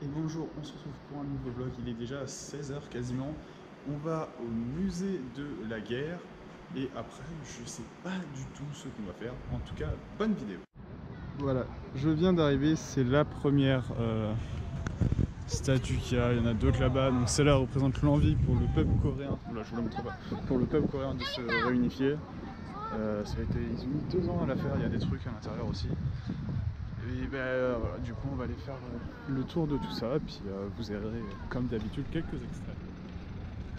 Et bonjour, on se retrouve pour un nouveau vlog, il est déjà 16 h quasiment. On va au musée de la guerre et après je sais pas du tout ce qu'on va faire. En tout cas, bonne vidéo. Voilà, je viens d'arriver, c'est la première statue qu'il y a, il y en a d'autres là-bas. Donc celle-là représente l'envie pour le peuple coréen, là je vous la montre pas, pour le peuple coréen de se réunifier. Ils ont mis 2 ans à la faire, il y a des trucs à l'intérieur aussi. Et ben voilà, du coup on va aller faire le tour de tout ça, puis vous verrez comme d'habitude quelques extraits.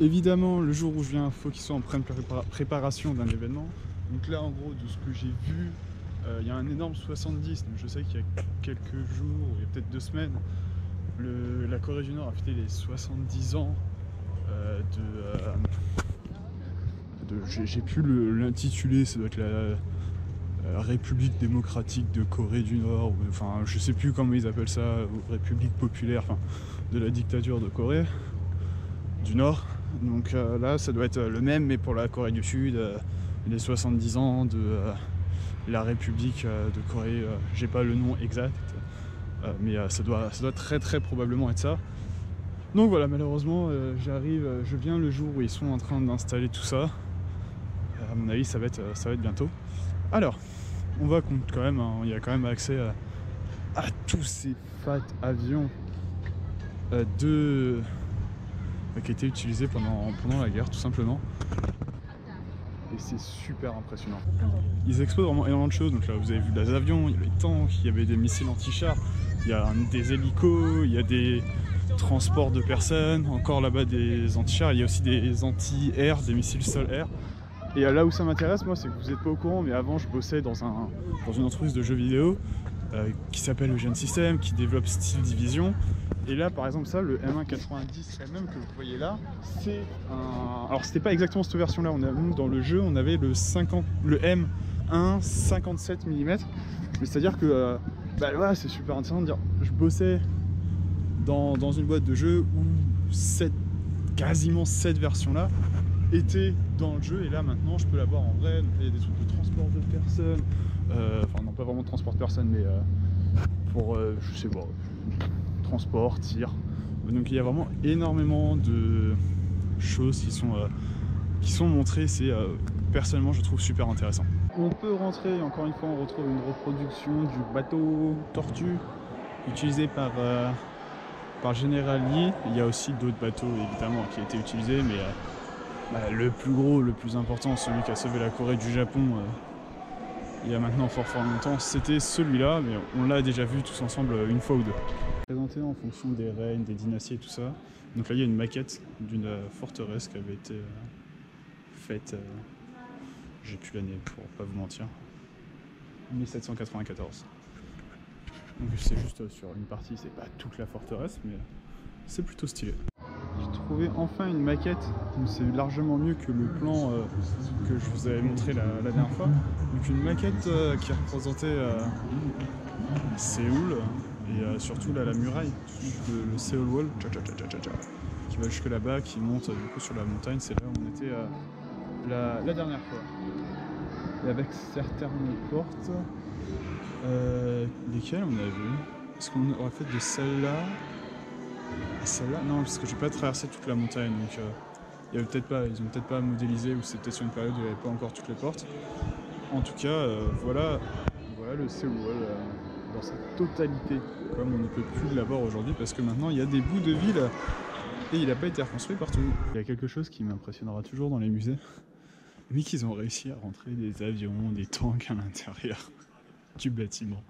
Évidemment le jour où je viens, il faut qu'ils soient en pleine préparation d'un événement. Donc là en gros de ce que j'ai vu, il y a un énorme 70, donc je sais qu'il y a quelques jours, il y a peut-être 2 semaines, la Corée du Nord a fêté les 70 ans j'ai plus l'intitulé, ça doit être la République démocratique de Corée du Nord, ou, enfin je sais plus comment ils appellent ça, ou République populaire, enfin de la dictature de Corée du Nord. Donc là ça doit être le même mais pour la Corée du Sud, les 70 ans de la République de Corée, j'ai pas le nom exact, mais ça doit très probablement être ça. Donc voilà, malheureusement je viens le jour où ils sont en train d'installer tout ça. À mon avis ça va être bientôt. Alors on va quand même, hein, il y a quand même accès à tous ces fat avions qui étaient utilisés pendant la guerre tout simplement. Et c'est super impressionnant. Ils exposent vraiment énormément de choses. Donc là vous avez vu des avions, il y avait des tanks, il y avait des missiles anti-chars, il y a des hélicos, il y a des transports de personnes, encore là-bas des anti-chars, il y a aussi des anti-air, des missiles sol-air. Et là où ça m'intéresse, moi, c'est que vous n'êtes pas au courant, mais avant, je bossais dans une entreprise de jeux vidéo qui s'appelle Eugene System, qui développe Steel Division. Et là, par exemple, ça, le M190 MM que vous voyez là, c'est un... Alors, c'était pas exactement cette version-là. Nous, dans le jeu, on avait le M1 57 mm. Mais c'est-à-dire que, voilà, c'est super intéressant de dire, je bossais dans une boîte de jeu où quasiment cette version-là était dans le jeu, et là maintenant je peux l'avoir en vrai. Donc il y a des trucs de transport de personnes, enfin non pas vraiment de transport de personnes, mais pour je sais pas, transport, tir. Donc il y a vraiment énormément de choses qui sont montrées. C'est personnellement je trouve super intéressant. On peut rentrer, encore une fois on retrouve une reproduction du bateau Tortue utilisé par General Lee. Il y a aussi d'autres bateaux évidemment qui ont été utilisés, mais le plus gros, le plus important, celui qui a sauvé la Corée du Japon il y a maintenant fort longtemps, c'était celui-là, mais on l'a déjà vu tous ensemble une fois ou deux. Présenté en fonction des règnes, des dynasties et tout ça. Donc là il y a une maquette d'une forteresse qui avait été faite, j'ai plus l'année pour pas vous mentir, 1794. Donc c'est juste sur une partie, c'est pas toute la forteresse, mais c'est plutôt stylé. J'ai trouvé enfin une maquette, c'est largement mieux que le plan que je vous avais montré la dernière fois. Donc une maquette qui représentait Séoul et surtout là, la muraille, le Seoul Wall, qui va jusque là-bas, qui monte du coup sur la montagne. C'est là où on était la dernière fois. Et avec certaines portes, lesquelles on a vu. Est-ce qu'on aurait fait de celle-là? Celle-là, non, parce que j'ai pas traversé toute la montagne, donc il y avait peut-être pas, ils ont peut-être pas modélisé, ou c'est peut-être sur une période où il n'y avait pas encore toutes les portes. En tout cas, voilà le Seoul Wall dans sa totalité, comme on ne peut plus l'avoir aujourd'hui, parce que maintenant il y a des bouts de ville et il n'a pas été reconstruit partout. Il y a quelque chose qui m'impressionnera toujours dans les musées, mais qu'ils ont réussi à rentrer des avions, des tanks à l'intérieur du bâtiment.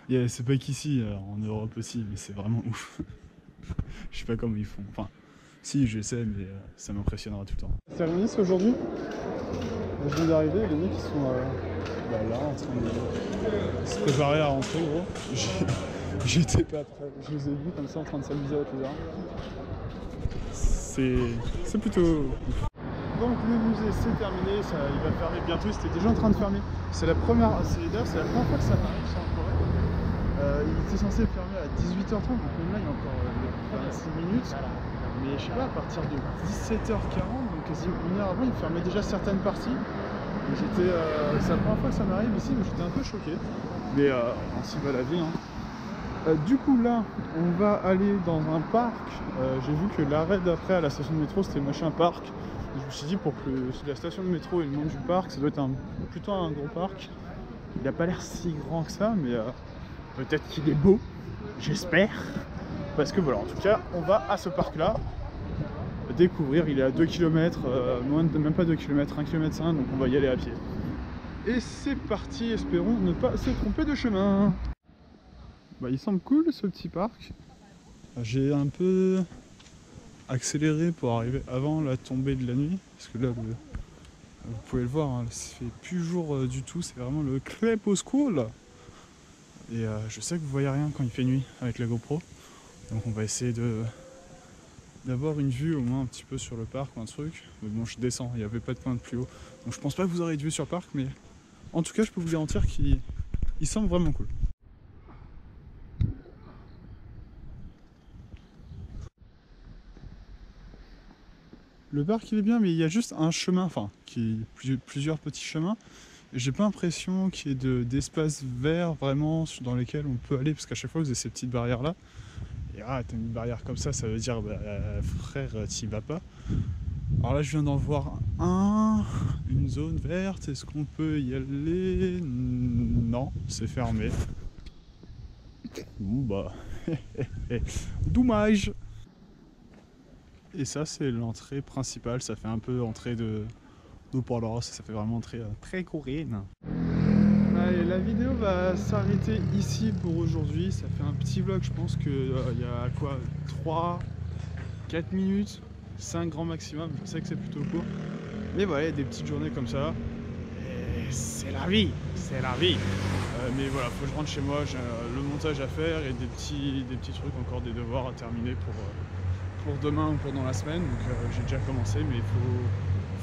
C'est pas qu'ici, en Europe aussi, mais c'est vraiment ouf. Je sais pas comment ils font, enfin si je sais, mais ça m'impressionnera tout le temps. C'est réunissent aujourd'hui. Je viens d'arriver, les mecs qui sont là en train de se préparer à rentrer, gros. J'étais pas prêt, je les ai vus comme ça en train de s'amuser avec les armes. C'est plutôt ouf. Donc le musée c'est terminé, il va fermer bientôt, c'était déjà en train de fermer. C'est la première fois que ça m'arrive ça en Corée. Il était censé fermer à 18h30, donc même là il y a encore 26 minutes. Mais je sais pas, à partir de 17h40, donc quasiment une heure avant, il fermait déjà certaines parties. C'est la première fois que ça m'arrive ici, mais j'étais un peu choqué. Mais on s'y va la vie, hein. Du coup là, on va aller dans un parc. J'ai vu que l'arrêt d'après à la station de métro c'était machin parc. Je me suis dit pour que la station de métro et le nom du parc, ça doit être plutôt un gros parc. Il n'a pas l'air si grand que ça, mais peut-être qu'il est beau, j'espère. Parce que voilà, en tout cas, on va à ce parc là découvrir. Il est à 2 km, même pas 2 km, 1 km 5, donc on va y aller à pied. Et c'est parti, espérons ne pas se tromper de chemin. Bah, il semble cool ce petit parc. J'ai un peu accéléré pour arriver avant la tombée de la nuit, parce que là, vous pouvez le voir, hein, ça fait plus jour du tout, c'est vraiment le crépuscule. Et je sais que vous voyez rien quand il fait nuit avec la GoPro, donc on va essayer d'avoir une vue au moins un petit peu sur le parc ou un truc. Mais bon, je descends, il n'y avait pas de pointe plus haut, donc je pense pas que vous aurez de vue sur le parc, mais en tout cas je peux vous garantir qu'il semble vraiment cool. Le parc il est bien, mais il y a juste un chemin, enfin plusieurs petits chemins. J'ai pas l'impression qu'il y ait d'espace vert vraiment dans lesquels on peut aller, parce qu'à chaque fois vous avez ces petites barrières là. Et t'as une barrière comme ça veut dire bah, frère, t'y vas pas. Alors là je viens d'en voir une zone verte, est-ce qu'on peut y aller? Non, c'est fermé. Bon bah, dommage. Et ça c'est l'entrée principale, ça fait un peu entrée d'eau-pour-l'or, ça fait vraiment entrée très coréenne. Allez, la vidéo va s'arrêter ici pour aujourd'hui, ça fait un petit vlog, je pense qu'il y a quoi, 3-4 minutes, 5 grands maximum, je sais que c'est plutôt court. Mais voilà, il y a des petites journées comme ça, et c'est la vie, c'est la vie. Mais voilà, faut que je rentre chez moi, j'ai le montage à faire et des petits trucs, encore des devoirs à terminer pour demain ou pour dans la semaine, donc j'ai déjà commencé, mais il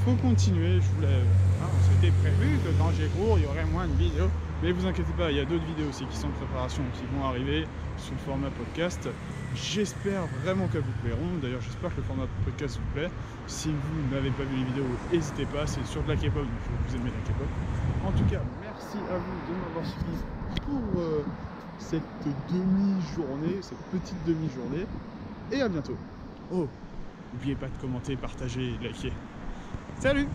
faut continuer. C'était prévu que quand j'ai cours il y aurait moins de vidéos, mais vous inquiétez pas, il y a d'autres vidéos aussi qui sont en préparation, qui vont arriver sous le format podcast. J'espère vraiment qu'elles vous plairont, d'ailleurs j'espère que le format podcast vous plaît. Si vous n'avez pas vu les vidéos, n'hésitez pas, c'est sur de la K-pop, donc vous aimez la K-pop. En tout cas, merci à vous de m'avoir suivi pour cette demi-journée, cette petite demi-journée, et à bientôt. Oh, n'oubliez pas de commenter, partager, liker. Salut!